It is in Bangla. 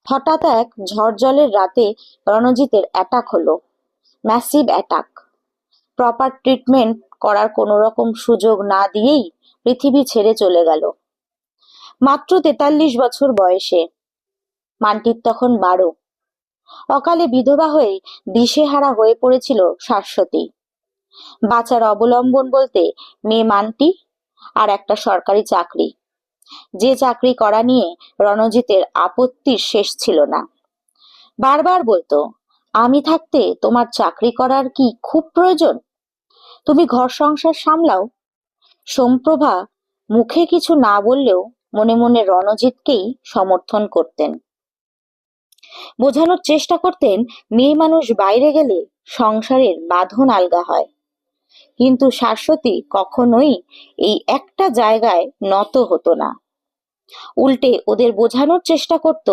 হঠাৎ এক ঝড় জলের রাতে রণজিতের অ্যাটাক হলো। Massive attack. প্রপার ট্রিটমেন্ট করার কোনো রকম সুযোগ না দিয়েই পৃথিবী ছেড়ে চলে গেল। মাত্র 43 বছর বয়সে। মানটির তখন 12। অকালে বিধবা হয়ে দিশেহারা হয়ে পড়েছিল শাশ্বতী। বাঁচার অবলম্বন বলতে মেয়ে মানটি আর একটা সরকারি চাকরি, যে চাকরি করা নিয়ে রণজিতের আপত্তির শেষ ছিল না। বারবার বলতো, আমি থাকতে তোমার চাকরি করার কি খুব প্রয়োজন? তুমি ঘর সংসার সামলাও। সোমপ্রভা মুখে কিছু না বললেও মনে মনে রণজিৎকেই সমর্থন করতেন। বোঝানোর চেষ্টা করতেন, মেয়ে মানুষ বাইরে গেলে সংসারের বাঁধন আলগা হয়। কিন্তু শাশ্বতী কখনোই এই একটা জায়গায় নত হতো না। উল্টে ওদের বোঝানোর চেষ্টা করত,